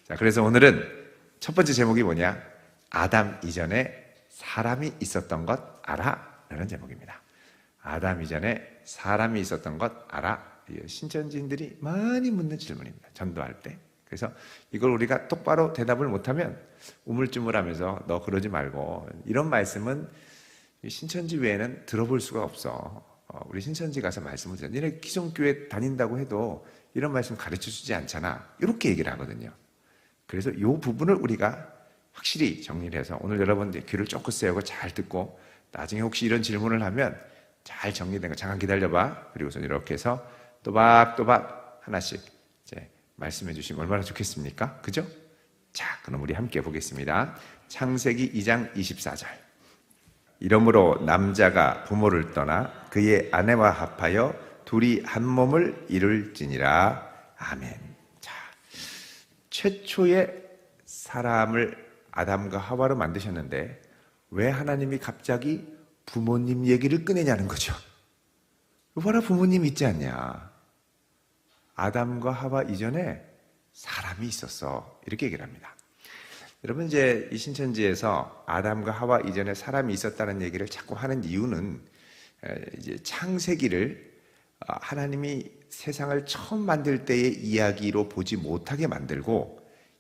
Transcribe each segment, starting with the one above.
자, 그래서 오늘은 첫 번째 제목이 뭐냐? 아담 이전에 사람이 있었던 것 알아? 라는 제목입니다. 아담 이전에 사람이 있었던 것 알아? 신천지인들이 많이 묻는 질문입니다. 전도할 때. 그래서 이걸 우리가 똑바로 대답을 못하면 우물쭈물하면서 너 그러지 말고, 이런 말씀은 신천지 외에는 들어볼 수가 없어. 우리 신천지 가서 말씀을 드려. 니네 기성교회 다닌다고 해도 이런 말씀 가르쳐주지 않잖아. 이렇게 얘기를 하거든요. 그래서 이 부분을 우리가 확실히 정리를 해서 오늘 여러분들 귀를 쫑긋 세우고 잘 듣고, 나중에 혹시 이런 질문을 하면 잘 정리된 거 잠깐 기다려봐. 그리고서 이렇게 해서 또박또박 하나씩 이제 말씀해 주시면 얼마나 좋겠습니까? 그죠? 자, 그럼 우리 함께 보겠습니다. 창세기 2장 24절. 이러므로 남자가 부모를 떠나 그의 아내와 합하여 둘이 한 몸을 이룰지니라. 아멘. 자, 최초의 사람을 아담과 하와로 만드셨는데 왜 하나님이 갑자기 부모님 얘기를 꺼내냐는 거죠. 봐라, 부모님 있지 않냐. 아담과 하와 이전에 사람이 있었어. 이렇게 얘기를 합니다. 여러분, 이제 이 신천지에서 아담과 하와 이전에 사람이 있었다는 얘기를 자꾸 하는 이유는 이제 창세기를 하나님이 세상을 처음 만들 때의 이야기로 보지 못하게 만들고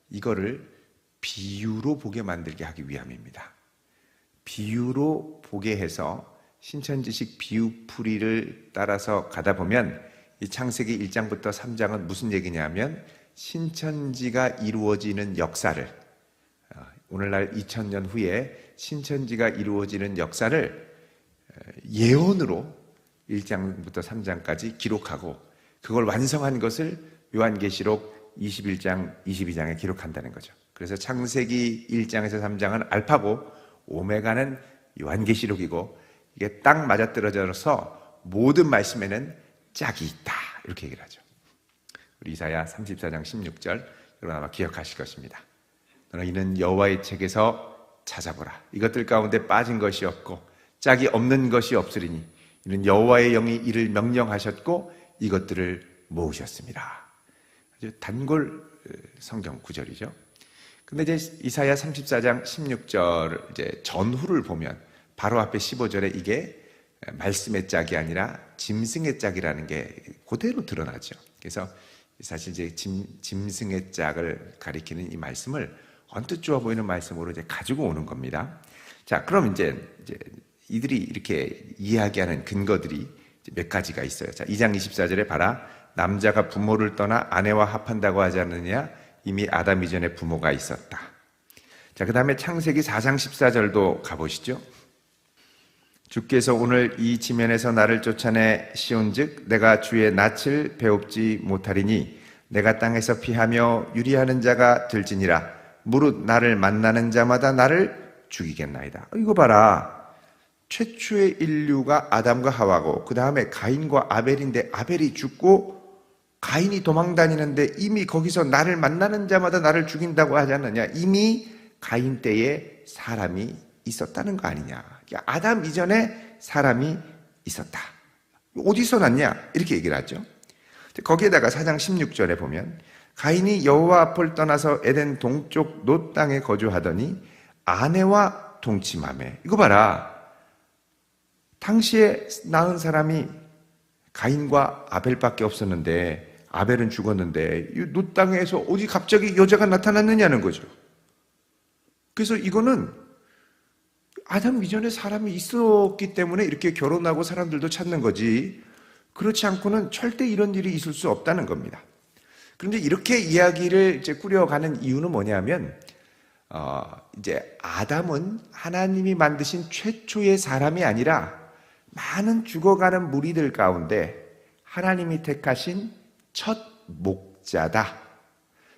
이거를 비유로 보게 만들게 하기 위함입니다. 비유로 보게 해서 신천지식 비유풀이를 따라서 가다 보면 이 창세기 1장부터 3장은 무슨 얘기냐면 신천지가 이루어지는 역사를, 오늘날 2000년 후에 신천지가 이루어지는 역사를 예언으로 1장부터 3장까지 기록하고 그걸 완성한 것을 요한계시록 21장, 22장에 기록한다는 거죠. 그래서 창세기 1장에서 3장은 알파고 오메가는 요한계시록이고 이게 딱 맞아떨어져서 모든 말씀에는 짝이 있다. 이렇게 얘기를 하죠. 우리 이사야 34장 16절 여러분 아마 기억하실 것입니다. 너는 이는 여호와의 책에서 찾아보라. 이것들 가운데 빠진 것이 없고 짝이 없는 것이 없으리니 이는 여호와의 영이 이를 명령하셨고 이것들을 모으셨습니다. 아주 단골 성경 구절이죠. 근데 이제 이사야 34장 16절 이제 전후를 보면 바로 앞에 15절에 이게 말씀의 짝이 아니라 짐승의 짝이라는 게 그대로 드러나죠. 그래서 사실 이제 짐승의 짝을 가리키는 이 말씀을 언뜻 좋아 보이는 말씀으로 이제 가지고 오는 겁니다. 자, 그럼 이제 이들이 이렇게 이야기하는 근거들이 몇 가지가 있어요. 자, 2장 24절에 봐라. 남자가 부모를 떠나 아내와 합한다고 하지 않느냐? 이미 아담 이전에 부모가 있었다. 자, 그 다음에 창세기 4장 14절도 가보시죠. 주께서 오늘 이 지면에서 나를 쫓아내 시온즉 내가 주의 낯을 배웁지 못하리니 내가 땅에서 피하며 유리하는 자가 들지니라. 무릇 나를 만나는 자마다 나를 죽이겠나이다. 이거 봐라. 최초의 인류가 아담과 하와고 그 다음에 가인과 아벨인데 아벨이 죽고 가인이 도망다니는데 이미 거기서 나를 만나는 자마다 나를 죽인다고 하지 않느냐. 이미 가인 때에 사람이 있었다는 거 아니냐. 아담 이전에 사람이 있었다. 어디서 났냐? 이렇게 얘기를 하죠. 거기에다가 4장 16절에 보면 가인이 여호와 앞을 떠나서 에덴 동쪽 놋 땅에 거주하더니 아내와 동침하매. 이거 봐라. 당시에 낳은 사람이 가인과 아벨밖에 없었는데 아벨은 죽었는데 이 놋 땅에서 어디 갑자기 여자가 나타났느냐는 거죠. 그래서 이거는 아담 이전에 사람이 있었기 때문에 이렇게 결혼하고 사람들도 찾는 거지, 그렇지 않고는 절대 이런 일이 있을 수 없다는 겁니다. 그런데 이렇게 이야기를 이제 꾸려가는 이유는 뭐냐면, 이제 아담은 하나님이 만드신 최초의 사람이 아니라 많은 죽어가는 무리들 가운데 하나님이 택하신 첫 목자다.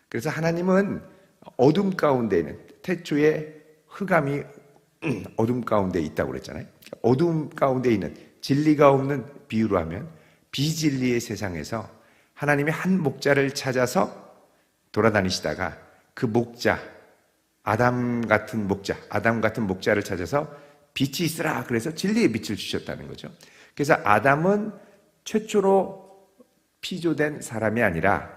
그래서 하나님은 어둠 가운데 있는, 태초에 흑암이 어둠 가운데 있다고 그랬잖아요. 어둠 가운데 있는, 진리가 없는, 비유로 하면 비진리의 세상에서 하나님이 한 목자를 찾아서 돌아다니시다가 그 목자, 아담 같은 목자를 찾아서 빛이 있으라 그래서 진리의 빛을 주셨다는 거죠. 그래서 아담은 최초로 피조된 사람이 아니라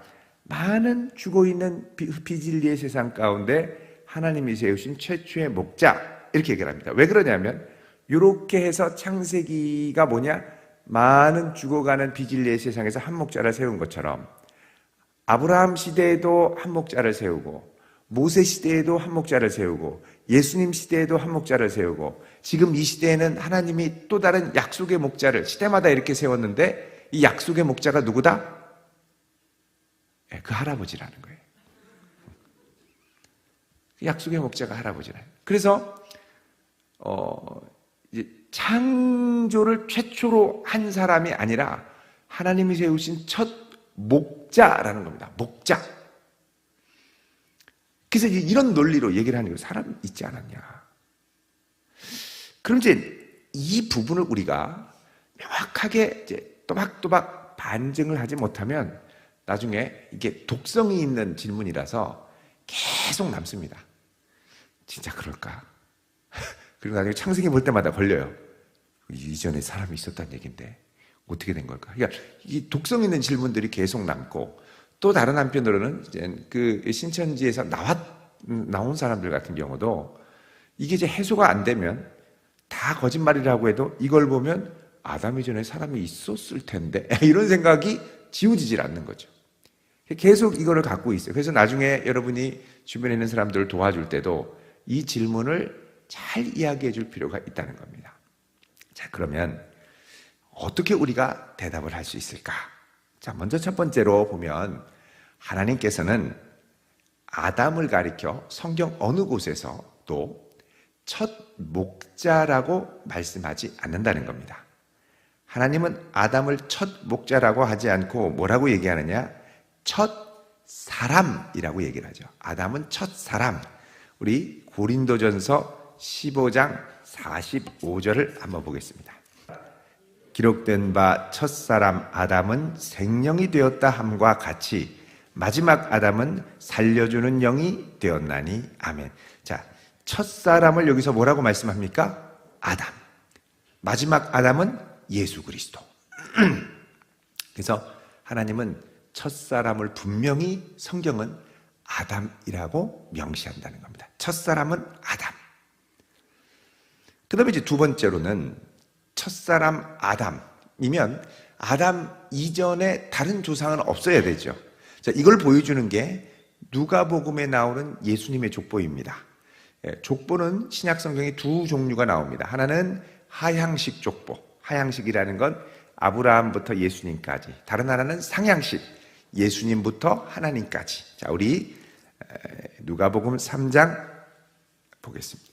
많은 죽어있는 비진리의 세상 가운데 하나님이 세우신 최초의 목자, 이렇게 얘기를 합니다. 왜 그러냐면 이렇게 해서 창세기가 뭐냐? 많은 죽어가는 비진리의 세상에서 한 목자를 세운 것처럼 아브라함 시대에도 한 목자를 세우고 모세 시대에도 한 목자를 세우고 예수님 시대에도 한 목자를 세우고 지금 이 시대에는 하나님이 또 다른 약속의 목자를 시대마다 이렇게 세웠는데 이 약속의 목자가 누구다? 그 할아버지라는 거예요. 약속의 목자가 할아버지라. 그래서 이제 창조를 최초로 한 사람이 아니라 하나님이 세우신 첫 목자라는 겁니다. 목자. 그래서 이런 논리로 얘기를 하는 거예요. 사람 있지 않았냐. 그럼 이제 이 부분을 우리가 명확하게 이제 또박또박 반증을 하지 못하면 나중에 이게 독성이 있는 질문이라서 계속 남습니다. 진짜 그럴까? 그리고 나중에 창세기 볼 때마다 걸려요. 이전에 사람이 있었다는 얘기인데 어떻게 된 걸까? 그러니까 이 독성 있는 질문들이 계속 남고 또 다른 한편으로는 이제 그 신천지에서 나온 사람들 같은 경우도 이게 이제 해소가 안 되면 다 거짓말이라고 해도 이걸 보면 아담 이전에 사람이 있었을 텐데 이런 생각이 지워지질 않는 거죠. 계속 이거를 갖고 있어요. 그래서 나중에 여러분이 주변에 있는 사람들을 도와줄 때도 이 질문을 잘 이야기해 줄 필요가 있다는 겁니다. 자, 그러면 어떻게 우리가 대답을 할 수 있을까? 자, 먼저 첫 번째로 보면 하나님께서는 아담을 가리켜 성경 어느 곳에서도 첫 목자라고 말씀하지 않는다는 겁니다. 하나님은 아담을 첫 목자라고 하지 않고 뭐라고 얘기하느냐? 첫 사람이라고 얘기를 하죠. 아담은 첫 사람. 우리 고린도전서 15장 45절을 한번 보겠습니다. 기록된 바 첫사람 아담은 생명이 되었다 함과 같이 마지막 아담은 살려주는 영이 되었나니 아멘. 자, 첫사람을 여기서 뭐라고 말씀합니까? 아담. 마지막 아담은 예수 그리스도. 그래서 하나님은 첫사람을 분명히 성경은 아담이라고 명시한다는 겁니다. 첫사람은 아담. 그 다음에 이제 두 번째로는 첫사람 아담이면 아담 이전에 다른 조상은 없어야 되죠. 자, 이걸 보여주는 게 누가복음에 나오는 예수님의 족보입니다. 족보는 신약 성경에 두 종류가 나옵니다. 하나는 하향식 족보. 하향식이라는 건 아브라함부터 예수님까지. 다른 하나는 상향식. 예수님부터 하나님까지. 자, 우리 누가복음 3장 보겠습니다.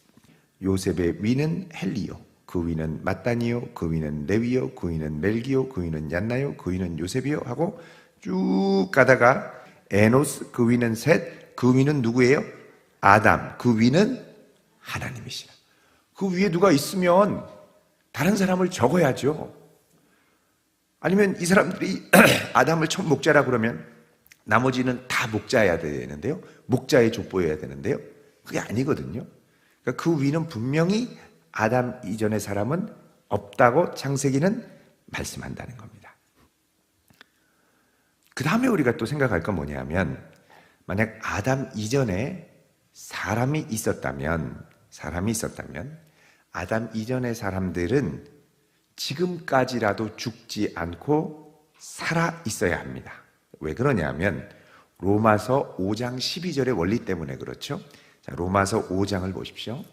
요셉의 위는 헬리요, 그 위는 마따니요, 그 위는 레위요, 그 위는 멜기요, 그 위는 얀나요, 그 위는 요셉이요 하고 쭉 가다가 에노스, 그 위는 셋, 그 위는 누구예요? 아담, 그 위는 하나님이시라. 그 위에 누가 있으면 다른 사람을 적어야죠. 아니면 이 사람들이 아담을 첫 목자라 그러면 나머지는 다 목자여야 되는데요. 목자의 족보여야 되는데요. 그게 아니거든요. 그러니까 그 위는 분명히 아담 이전의 사람은 없다고 창세기는 말씀한다는 겁니다. 그 다음에 우리가 또 생각할 건 뭐냐면 만약 아담 이전에 사람이 있었다면 아담 이전의 사람들은 지금까지라도 죽지 않고 살아 있어야 합니다. 왜 그러냐면 로마서 5장 12절의 원리 때문에 그렇죠. 자, 로마서 5장을 보십시오.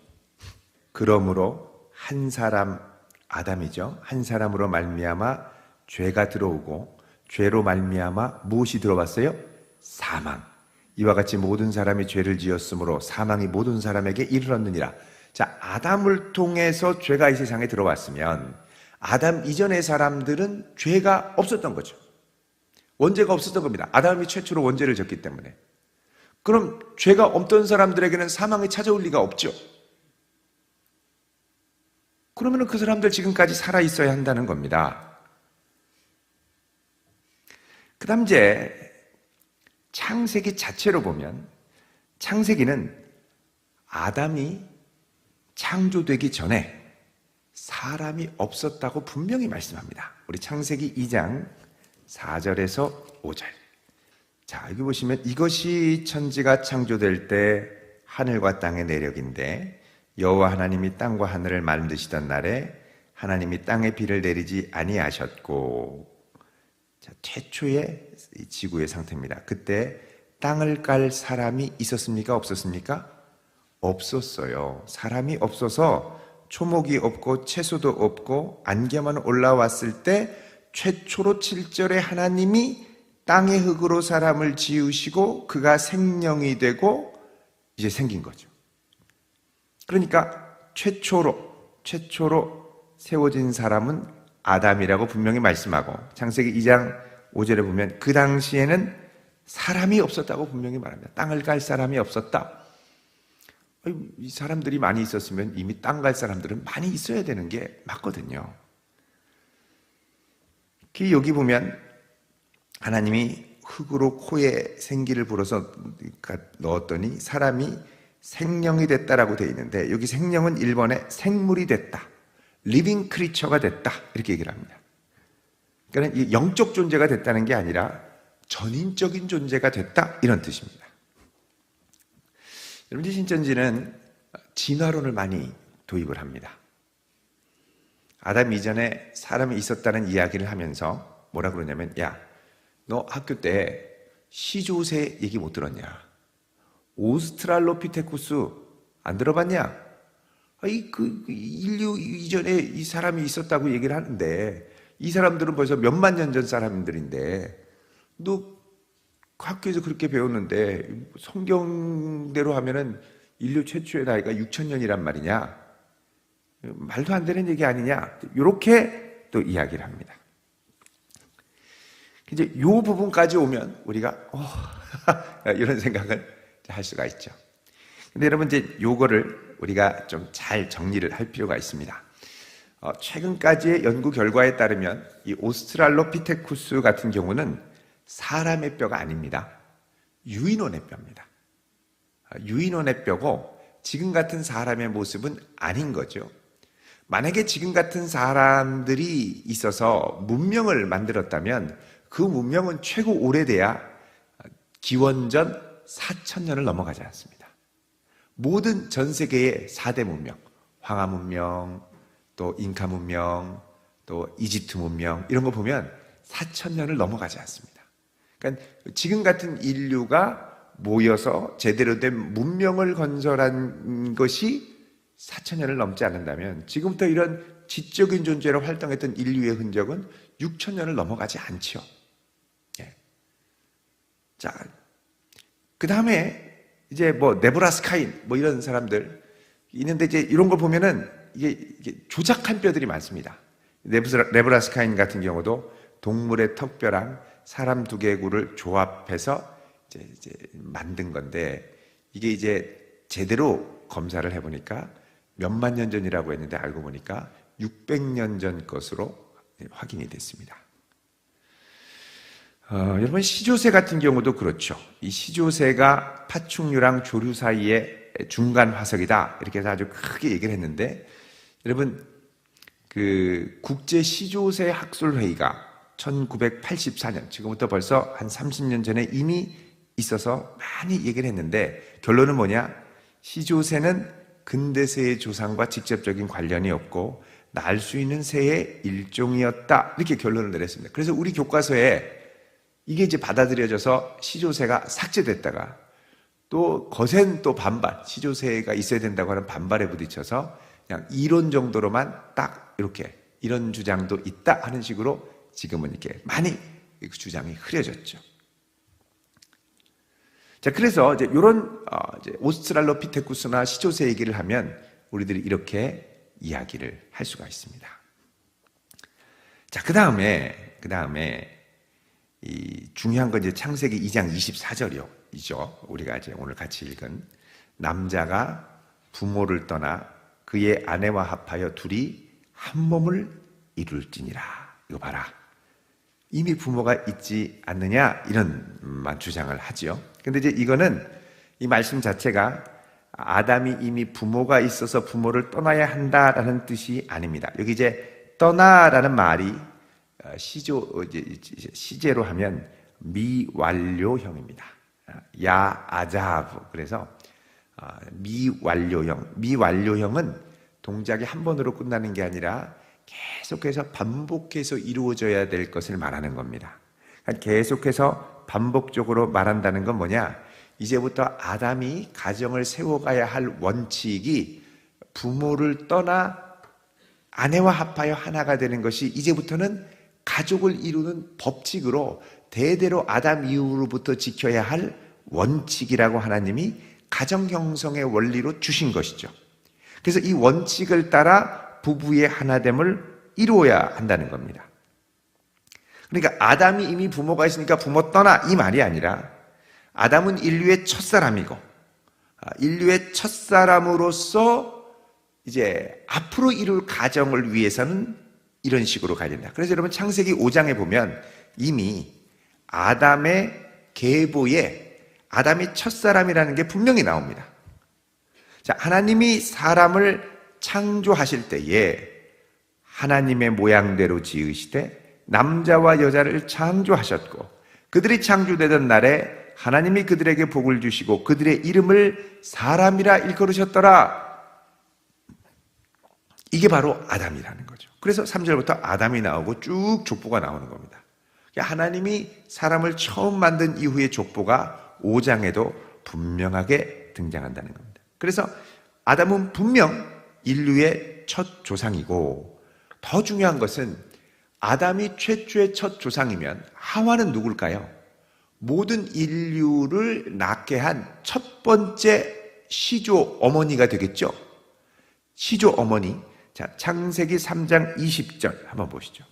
그러므로 한 사람 아담이죠. 한 사람으로 말미암아 죄가 들어오고 죄로 말미암아 무엇이 들어왔어요? 사망. 이와 같이 모든 사람이 죄를 지었으므로 사망이 모든 사람에게 이르렀느니라. 자, 아담을 통해서 죄가 이 세상에 들어왔으면 아담 이전의 사람들은 죄가 없었던 거죠. 원죄가 없었던 겁니다. 아담이 최초로 원죄를 졌기 때문에. 그럼 죄가 없던 사람들에게는 사망이 찾아올 리가 없죠. 그러면 그 사람들 지금까지 살아 있어야 한다는 겁니다. 그 다음 이제 창세기 자체로 보면 창세기는 아담이 창조되기 전에 사람이 없었다고 분명히 말씀합니다. 우리 창세기 2장 4절에서 5절. 자, 여기 보시면 이것이 천지가 창조될 때 하늘과 땅의 내력인데 여호와 하나님이 땅과 하늘을 만드시던 날에 하나님이 땅에 비를 내리지 아니하셨고, 자, 최초의 지구의 상태입니다. 그때 땅을 깔 사람이 있었습니까? 없었습니까? 없었어요. 사람이 없어서 초목이 없고 채소도 없고 안개만 올라왔을 때 최초로 7절에 하나님이 땅의 흙으로 사람을 지으시고 그가 생명이 되고 이제 생긴 거죠. 그러니까 최초로 세워진 사람은 아담이라고 분명히 말씀하고, 창세기 2장 5절에 보면 그 당시에는 사람이 없었다고 분명히 말합니다. 땅을 깔 사람이 없었다. 이 사람들이 많이 있었으면 이미 땅 갈 사람들은 많이 있어야 되는 게 맞거든요. 여기 보면 하나님이 흙으로 코에 생기를 불어서 넣었더니 사람이 생명이 됐다라고 되어 있는데, 여기 생명은 일본에 생물이 됐다, 리빙 크리처가 됐다 이렇게 얘기를 합니다. 그러니까 영적 존재가 됐다는 게 아니라 전인적인 존재가 됐다 이런 뜻입니다. 여러분, 신천지는 진화론을 많이 도입을 합니다. 아담 이전에 사람이 있었다는 이야기를 하면서 뭐라 그러냐면, 야, 너 학교 때 시조새 얘기 못 들었냐? 오스트랄로피테쿠스 안 들어봤냐? 인류 이전에 이 사람이 있었다고 얘기를 하는데 이 사람들은 벌써 몇만 년 전 사람들인데 너 학교에서 그렇게 배웠는데 성경대로 하면은 인류 최초의 나이가 6,000년이란 말이냐? 말도 안 되는 얘기 아니냐? 이렇게 또 이야기를 합니다. 이제 이 부분까지 오면 우리가 이런 생각을 할 수가 있죠. 근데 여러분, 이제 요거를 우리가 좀 잘 정리를 할 필요가 있습니다. 최근까지의 연구 결과에 따르면 이 오스트랄로피테쿠스 같은 경우는 사람의 뼈가 아닙니다. 유인원의 뼈입니다. 유인원의 뼈고 지금 같은 사람의 모습은 아닌 거죠. 만약에 지금 같은 사람들이 있어서 문명을 만들었다면 그 문명은 최고 오래돼야 기원전 4,000년을 넘어가지 않습니다. 모든 전 세계의 4대 문명, 황하 문명, 또 잉카 문명, 또 이집트 문명, 이런 거 보면 4,000년을 넘어가지 않습니다. 그러니까 지금 같은 인류가 모여서 제대로 된 문명을 건설한 것이 4,000년을 넘지 않는다면 지금부터 이런 지적인 존재로 활동했던 인류의 흔적은 6,000년을 넘어가지 않죠. 예. 자, 그 다음에 이제 네브라스카인 이런 사람들 있는데, 이제 이런 걸 보면은 이게 조작한 뼈들이 많습니다. 네브라스카인 같은 경우도 동물의 턱뼈랑 사람 두개골을 조합해서 이제 만든 건데, 이게 이제 제대로 검사를 해보니까 몇만 년 전이라고 했는데 알고 보니까 600년 전 것으로 확인이 됐습니다. 여러분, 시조새 같은 경우도 그렇죠. 이 시조새가 파충류랑 조류 사이의 중간 화석이다, 이렇게 해서 아주 크게 얘기를 했는데, 여러분, 그 국제 시조새 학술 회의가 1984년, 지금부터 벌써 한 30년 전에 이미 있어서 많이 얘기를 했는데, 결론은 뭐냐? 시조새는 근대새의 조상과 직접적인 관련이 없고 날 수 있는 새의 일종이었다, 이렇게 결론을 내렸습니다. 그래서 우리 교과서에 이게 이제 받아들여져서 시조새가 삭제됐다가 또 거센 또 반발, 시조새가 있어야 된다고 하는 반발에 부딪혀서 그냥 이론 정도로만 딱 이렇게 이런 주장도 있다 하는 식으로 지금은 이렇게 많이 주장이 흐려졌죠. 자, 그래서 이제 이런 이제 오스트랄로피테쿠스나 시조새 얘기를 하면 우리들이 이렇게 이야기를 할 수가 있습니다. 자, 그 다음에 이 중요한 건 이제 창세기 2장 24절이죠. 우리가 이제 오늘 같이 읽은, 남자가 부모를 떠나 그의 아내와 합하여 둘이 한 몸을 이룰지니라. 이거 봐라. 이미 부모가 있지 않느냐, 이런 주장을 하죠. 근데 이제 이거는 이 말씀 자체가 아담이 이미 부모가 있어서 부모를 떠나야 한다라는 뜻이 아닙니다. 여기 이제 떠나라는 말이 시제로 하면 미완료형입니다. 야아자브. 그래서 미완료형은 동작이 한 번으로 끝나는 게 아니라 계속해서 반복해서 이루어져야 될 것을 말하는 겁니다. 계속해서 반복적으로 말한다는 건 뭐냐? 이제부터 아담이 가정을 세워가야 할 원칙이 부모를 떠나 아내와 합하여 하나가 되는 것이 이제부터는 가족을 이루는 법칙으로 대대로 아담 이후로부터 지켜야 할 원칙이라고 하나님이 가정 형성의 원리로 주신 것이죠. 그래서 이 원칙을 따라 부부의 하나됨을 이루어야 한다는 겁니다. 그러니까 아담이 이미 부모가 있으니까 부모 떠나 이 말이 아니라 아담은 인류의 첫사람이고 인류의 첫사람으로서 이제 앞으로 이룰 가정을 위해서는 이런 식으로 가야 된다. 그래서 여러분 창세기 5장에 보면 이미 아담의 계보에 아담이 첫사람이라는 게 분명히 나옵니다. 자, 하나님이 사람을 창조하실 때에 하나님의 모양대로 지으시되 남자와 여자를 창조하셨고 그들이 창조되던 날에 하나님이 그들에게 복을 주시고 그들의 이름을 사람이라 일컬으셨더라. 이게 바로 아담이라는 거죠. 그래서 3절부터 아담이 나오고 쭉 족보가 나오는 겁니다. 하나님이 사람을 처음 만든 이후의 족보가 5장에도 분명하게 등장한다는 겁니다. 그래서 아담은 분명 인류의 첫 조상이고 더 중요한 것은 아담이 최초의 첫 조상이면 하와는 누굴까요? 모든 인류를 낳게 한 첫 번째 시조 어머니가 되겠죠? 시조 어머니. 자, 창세기 3장 20절 한번 보시죠.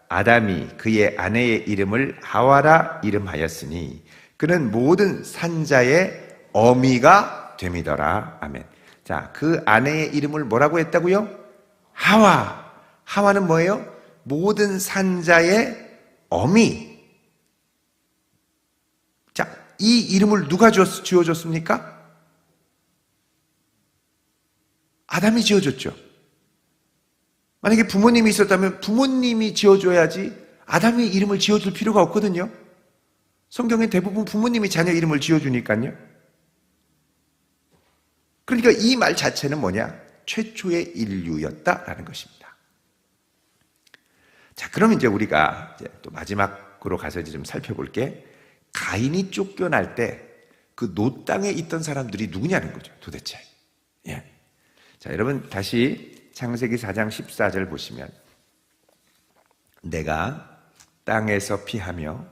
아담이 그의 아내의 이름을 하와라 이름하였으니 그는 모든 산자의 어미가 됨이더라. 아멘. 자, 그 아내의 이름을 뭐라고 했다고요? 하와. 하와는 뭐예요? 모든 산자의 어미. 자, 이 이름을 누가 지어줬습니까? 아담이 지어줬죠. 만약에 부모님이 있었다면 부모님이 지어줘야지 아담이 이름을 지어줄 필요가 없거든요. 성경엔 대부분 부모님이 자녀 이름을 지어주니까요. 그러니까 이 말 자체는 뭐냐? 최초의 인류였다라는 것입니다. 자, 그럼 이제 우리가 이제 또 마지막으로 가서 이제 좀 살펴볼게. 가인이 쫓겨날 때 그 노 땅에 있던 사람들이 누구냐는 거죠, 도대체. 예. 자, 여러분 다시 창세기 4장 14절 보시면 내가 땅에서 피하며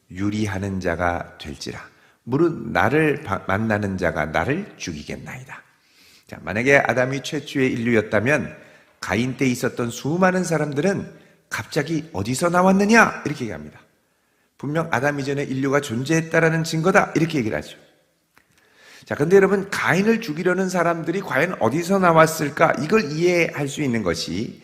유리하는 자가 될지라 무릇 나를 만나는 자가 나를 죽이겠나이다. 자, 만약에 아담이 최초의 인류였다면 가인 때 있었던 수많은 사람들은 갑자기 어디서 나왔느냐 이렇게 얘기합니다. 분명 아담 이전에 인류가 존재했다라는 증거다 이렇게 얘기를 하죠. 자, 근데 여러분 가인을 죽이려는 사람들이 과연 어디서 나왔을까? 이걸 이해할 수 있는 것이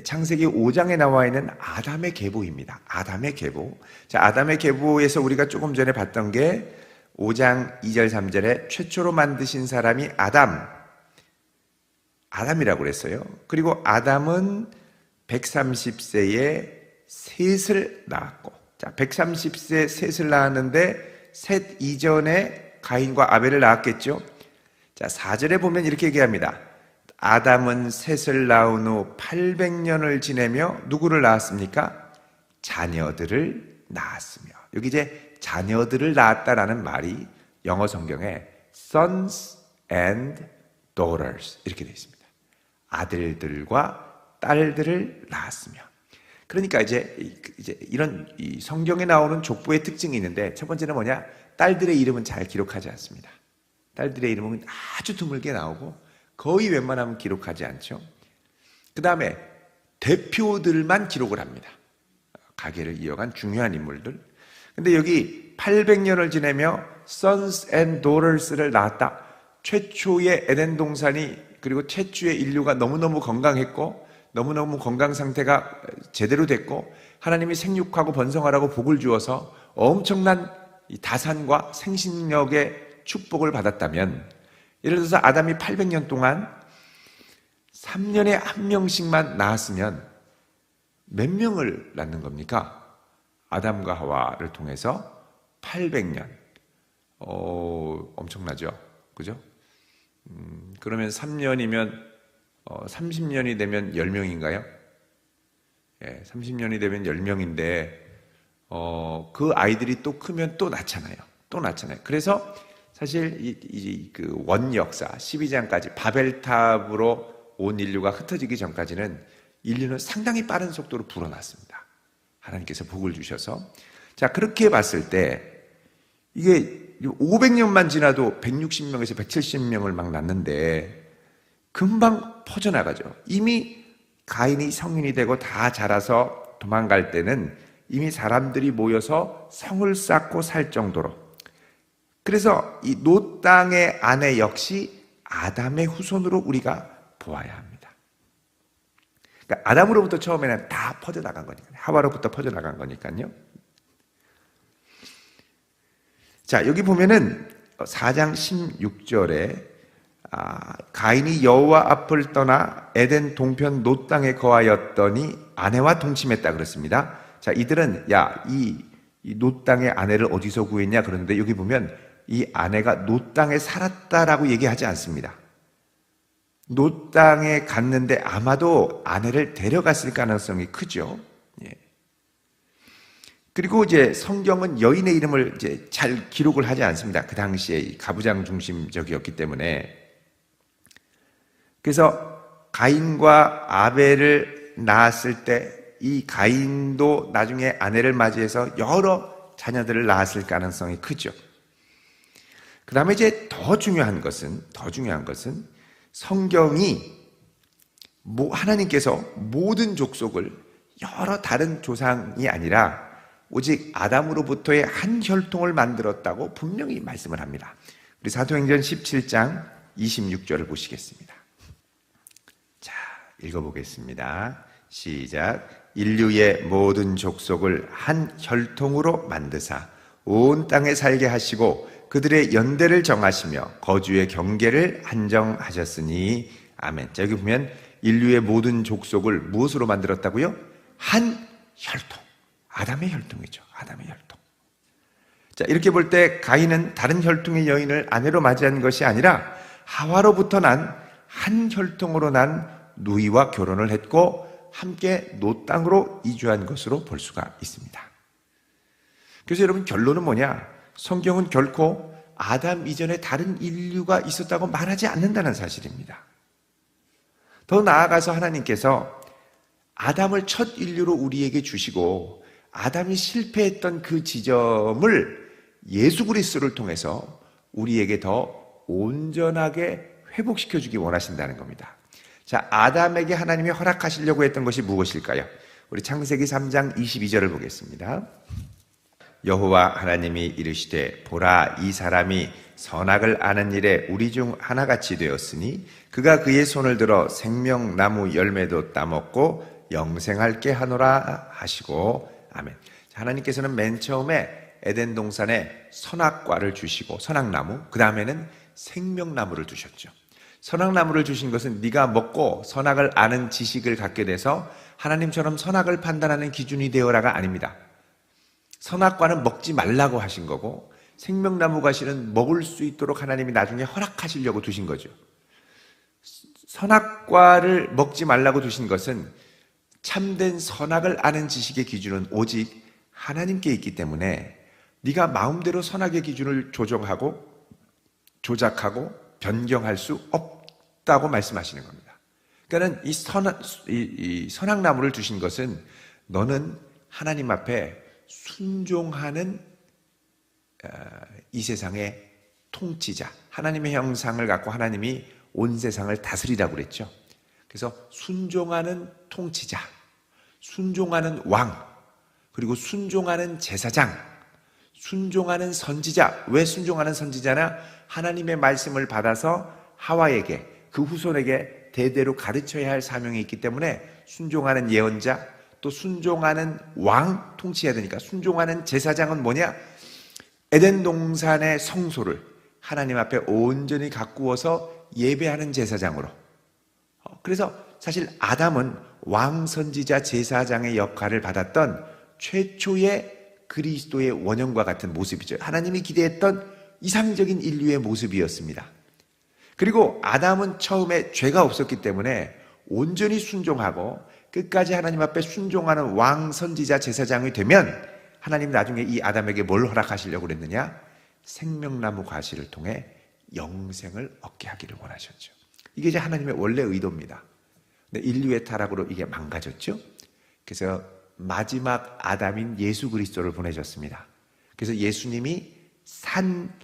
창세기 5장에 나와 있는 아담의 계보입니다. 아담의 계보. 자, 아담의 계보에서 우리가 조금 전에 봤던 게 5장 2절 3절에 최초로 만드신 사람이 아담이라고 그랬어요. 그리고 아담은 130세에 셋을 낳았고, 자, 130세 셋을 낳았는데 셋 이전에 가인과 아벨을 낳았겠죠. 자, 4절에 보면 이렇게 얘기합니다. 아담은 셋을 낳은 후 800년을 지내며 누구를 낳았습니까? 자녀들을 낳았으며. 여기 이제 자녀들을 낳았다라는 말이 영어 성경에 sons and daughters 이렇게 되어 있습니다. 아들들과 딸들을 낳았으며. 그러니까 이제 이런 이 성경에 나오는 족보의 특징이 있는데 첫 번째는 뭐냐? 딸들의 이름은 잘 기록하지 않습니다. 딸들의 이름은 아주 드물게 나오고 거의 웬만하면 기록하지 않죠. 그 다음에 대표들만 기록을 합니다. 가계를 이어간 중요한 인물들. 근데 여기 800년을 지내며 sons and daughters를 낳았다. 최초의 에덴 동산이 그리고 최초의 인류가 너무너무 건강했고 너무너무 건강 상태가 제대로 됐고 하나님이 생육하고 번성하라고 복을 주어서 엄청난 이 다산과 생식력의 축복을 받았다면 예를 들어서 아담이 800년 동안 3년에 한 명씩만 낳았으면 몇 명을 낳는 겁니까? 아담과 하와를 통해서 800년. 엄청나죠? 그죠? 그러면 3년이면 30년이 되면 10명인가요? 예, 30년이 되면 10명인데 그 아이들이 또 크면 또 낳잖아요. 또 낳잖아요. 그래서 사실 그 원역사 12장까지 바벨탑으로 온 인류가 흩어지기 전까지는 인류는 상당히 빠른 속도로 불어났습니다. 하나님께서 복을 주셔서. 자, 그렇게 봤을 때 이게 500년만 지나도 160명에서 170명을 막 낳는데 금방 퍼져나가죠. 이미 가인이 성인이 되고 다 자라서 도망갈 때는 이미 사람들이 모여서 성을 쌓고 살 정도로. 그래서 이 놋 땅의 아내 역시 아담의 후손으로 우리가 보아야 합니다. 그러니까 아담으로부터 처음에는 다 퍼져나간 거니까요. 하와로부터 퍼져나간 거니까요. 자, 여기 보면은 4장 16절에 가인이 여호와 앞을 떠나 에덴 동편 놋 땅에 거하였더니 아내와 동침했다 그렇습니다. 자, 이들은 이 놋 땅의 아내를 어디서 구했냐 그러는데 여기 보면 이 아내가 놋 땅에 살았다라고 얘기하지 않습니다. 놋 땅에 갔는데 아마도 아내를 데려갔을 가능성이 크죠. 예. 그리고 이제 성경은 여인의 이름을 이제 잘 기록을 하지 않습니다. 그 당시에 가부장 중심적이었기 때문에. 그래서 가인과 아벨을 낳았을 때 이 가인도 나중에 아내를 맞이해서 여러 자녀들을 낳았을 가능성이 크죠. 그 다음에 이제 더 중요한 것은 성경이 하나님께서 모든 족속을 여러 다른 조상이 아니라 오직 아담으로부터의 한 혈통을 만들었다고 분명히 말씀을 합니다. 우리 사도행전 17장 26절을 보시겠습니다. 자, 읽어보겠습니다. 시작. 인류의 모든 족속을 한 혈통으로 만드사 온 땅에 살게 하시고 그들의 연대를 정하시며 거주의 경계를 한정하셨으니 아멘. 자, 여기 보면 인류의 모든 족속을 무엇으로 만들었다고요? 한 혈통. 아담의 혈통이죠. 아담의 혈통. 자, 이렇게 볼 때 가인은 다른 혈통의 여인을 아내로 맞이한 것이 아니라 하와로부터 난 한 혈통으로 난 누이와 결혼을 했고 함께 놋 땅으로 이주한 것으로 볼 수가 있습니다. 그래서 여러분 결론은 뭐냐? 성경은 결코 아담 이전에 다른 인류가 있었다고 말하지 않는다는 사실입니다. 더 나아가서 하나님께서 아담을 첫 인류로 우리에게 주시고 아담이 실패했던 그 지점을 예수 그리스도를 통해서 우리에게 더 온전하게 회복시켜 주기 원하신다는 겁니다. 자, 아담에게 하나님이 허락하시려고 했던 것이 무엇일까요? 우리 창세기 3장 22절을 보겠습니다. 여호와 하나님이 이르시되 보라 이 사람이 선악을 아는 일에 우리 중 하나같이 되었으니 그가 그의 손을 들어 생명나무 열매도 따먹고 영생할게 하노라 하시고 아멘. 하나님께서는 맨 처음에 에덴 동산에 선악과를 주시고 선악나무, 그 다음에는 생명나무를 주셨죠. 선악나무를 주신 것은 네가 먹고 선악을 아는 지식을 갖게 돼서 하나님처럼 선악을 판단하는 기준이 되어라가 아닙니다. 선악과는 먹지 말라고 하신 거고 생명나무가 실은 먹을 수 있도록 하나님이 나중에 허락하시려고 두신 거죠. 선악과를 먹지 말라고 두신 것은 참된 선악을 아는 지식의 기준은 오직 하나님께 있기 때문에 네가 마음대로 선악의 기준을 조정하고 조작하고 변경할 수 없다고 말씀하시는 겁니다. 그러니까 이 선악나무를 주신 것은 너는 하나님 앞에 순종하는 이 세상의 통치자, 하나님의 형상을 갖고 하나님이 온 세상을 다스리라고 그랬죠. 그래서 순종하는 통치자, 순종하는 왕, 그리고 순종하는 제사장, 순종하는 선지자. 왜 순종하는 선지자나? 하나님의 말씀을 받아서 하와에게, 그 후손에게 대대로 가르쳐야 할 사명이 있기 때문에 순종하는 예언자, 또 순종하는 왕, 통치해야 되니까 순종하는 제사장은 뭐냐? 에덴 동산의 성소를 하나님 앞에 온전히 가꾸어서 예배하는 제사장으로. 그래서 사실 아담은 왕, 선지자, 제사장의 역할을 받았던 최초의 그리스도의 원형과 같은 모습이죠. 하나님이 기대했던 이상적인 인류의 모습이었습니다. 그리고 아담은 처음에 죄가 없었기 때문에 온전히 순종하고 끝까지 하나님 앞에 순종하는 왕, 선지자, 제사장이 되면 하나님 나중에 이 아담에게 뭘 허락하시려고 그랬느냐? 생명나무 과실을 통해 영생을 얻게 하기를 원하셨죠. 이게 이제 하나님의 원래 의도입니다. 근데 인류의 타락으로 이게 망가졌죠. 그래서 마지막 아담인 예수 그리스도를 보내셨습니다. 그래서 예수님이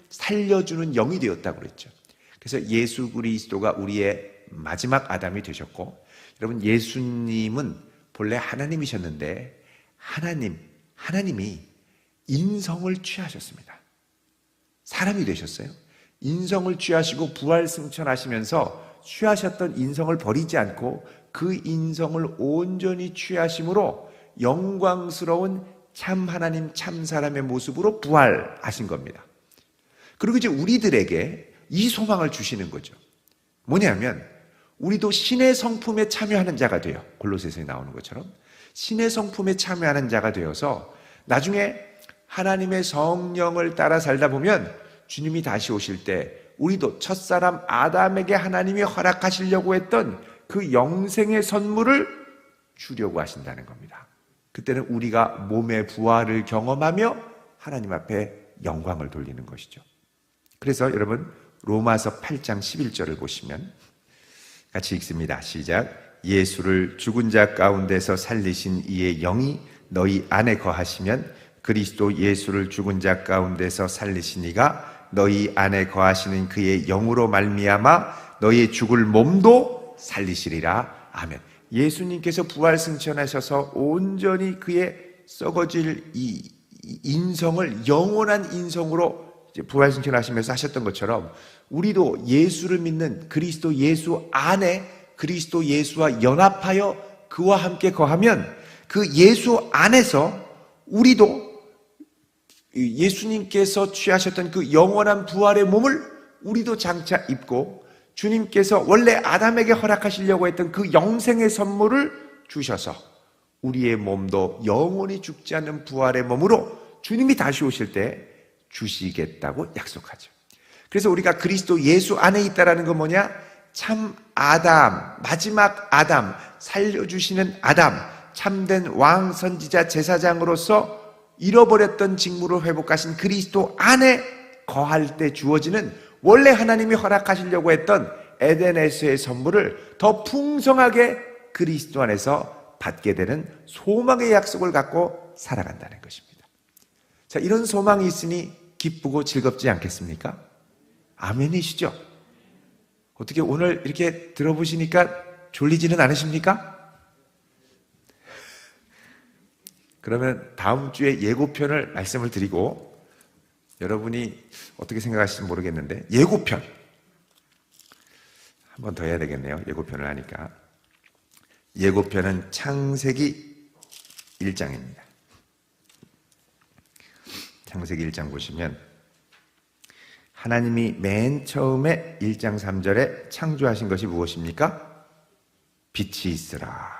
살려주는 영이 되었다고 그랬죠. 그래서 예수 그리스도가 우리의 마지막 아담이 되셨고, 여러분 예수님은 본래 하나님이셨는데 하나님이 인성을 취하셨습니다. 사람이 되셨어요. 인성을 취하시고 부활 승천하시면서 취하셨던 인성을 버리지 않고 그 인성을 온전히 취하심으로 영광스러운 참 하나님, 참 사람의 모습으로 부활하신 겁니다. 그리고 이제 우리들에게 이 소망을 주시는 거죠. 뭐냐면 우리도 신의 성품에 참여하는 자가 돼요. 골로새서에 나오는 것처럼 신의 성품에 참여하는 자가 되어서 나중에 하나님의 성령을 따라 살다 보면 주님이 다시 오실 때 우리도 첫사람 아담에게 하나님이 허락하시려고 했던 그 영생의 선물을 주려고 하신다는 겁니다. 그때는 우리가 몸의 부활을 경험하며 하나님 앞에 영광을 돌리는 것이죠. 그래서 여러분 로마서 8장 11절을 보시면 같이 읽습니다. 시작. 예수를 죽은 자 가운데서 살리신 이의 영이 너희 안에 거하시면 그리스도 예수를 죽은 자 가운데서 살리신 이가 너희 안에 거하시는 그의 영으로 말미암아 너희의 죽을 몸도 살리시리라. 아멘. 예수님께서 부활 승천하셔서 온전히 그의 썩어질 이 인성을 영원한 인성으로 부활 승천하시면서 하셨던 것처럼 우리도 예수를 믿는 그리스도 예수 안에 그리스도 예수와 연합하여 그와 함께 거하면 그 예수 안에서 우리도 예수님께서 취하셨던 그 영원한 부활의 몸을 우리도 장차 입고 주님께서 원래 아담에게 허락하시려고 했던 그 영생의 선물을 주셔서 우리의 몸도 영원히 죽지 않는 부활의 몸으로 주님이 다시 오실 때 주시겠다고 약속하죠. 그래서 우리가 그리스도 예수 안에 있다라는 건 뭐냐? 참 아담, 마지막 아담, 살려주시는 아담, 참된 왕, 선지자, 제사장으로서 잃어버렸던 직무를 회복하신 그리스도 안에 거할 때 주어지는 원래 하나님이 허락하시려고 했던 에덴에서의 선물을 더 풍성하게 그리스도 안에서 받게 되는 소망의 약속을 갖고 살아간다는 것입니다. 자, 이런 소망이 있으니 기쁘고 즐겁지 않겠습니까? 아멘이시죠? 어떻게 오늘 이렇게 들어보시니까 졸리지는 않으십니까? 그러면 다음 주에 예고편을 말씀을 드리고 여러분이 어떻게 생각하실지 모르겠는데 예고편 한 번 더 해야 되겠네요. 예고편을 하니까. 예고편은 창세기 1장입니다. 창세기 1장 보시면 하나님이 맨 처음에 1장 3절에 창조하신 것이 무엇입니까? 빛이 있으라.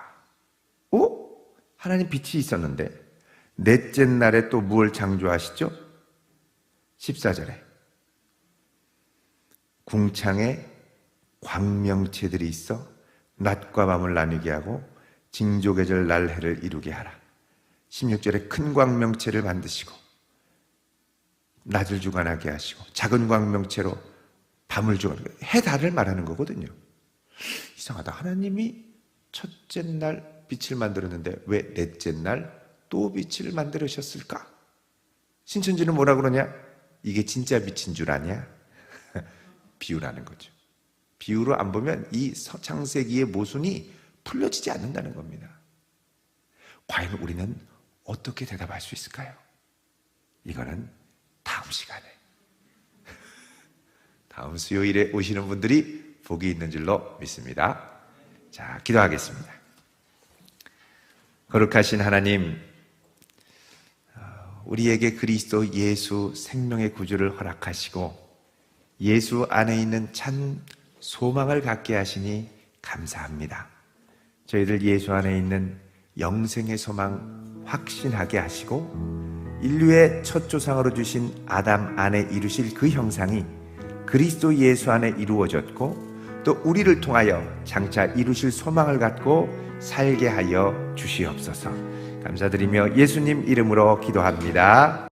오? 하나님 빛이 있었는데 넷째 날에 또 무엇을 창조하시죠? 14절에 궁창에 광명체들이 있어 낮과 밤을 나누게 하고 징조계절 날 해를 이루게 하라. 16절에 큰 광명체를 만드시고 낮을 주관하게 하시고 작은 광명체로 밤을 주관하게 해 달을 말하는 거거든요. 이상하다. 하나님이 첫째 날 빛을 만들었는데 왜 넷째 날 또 빛을 만들으셨을까? 신천지는 뭐라 그러냐? 이게 진짜 빛인 줄 아냐? 비유라는 거죠. 비유로 안 보면 이 창세기의 모순이 풀려지지 않는다는 겁니다. 과연 우리는 어떻게 대답할 수 있을까요? 이거는 다음 시간에 다음 수요일에 오시는 분들이 복이 있는 줄로 믿습니다. 자, 기도하겠습니다. 거룩하신 하나님, 우리에게 그리스도 예수 생명의 구주를 허락하시고 예수 안에 있는 참 소망을 갖게 하시니 감사합니다. 저희들 예수 안에 있는 영생의 소망 확신하게 하시고 인류의 첫 조상으로 주신 아담 안에 이루실 그 형상이 그리스도 예수 안에 이루어졌고 또 우리를 통하여 장차 이루실 소망을 갖고 살게 하여 주시옵소서. 감사드리며 예수님 이름으로 기도합니다.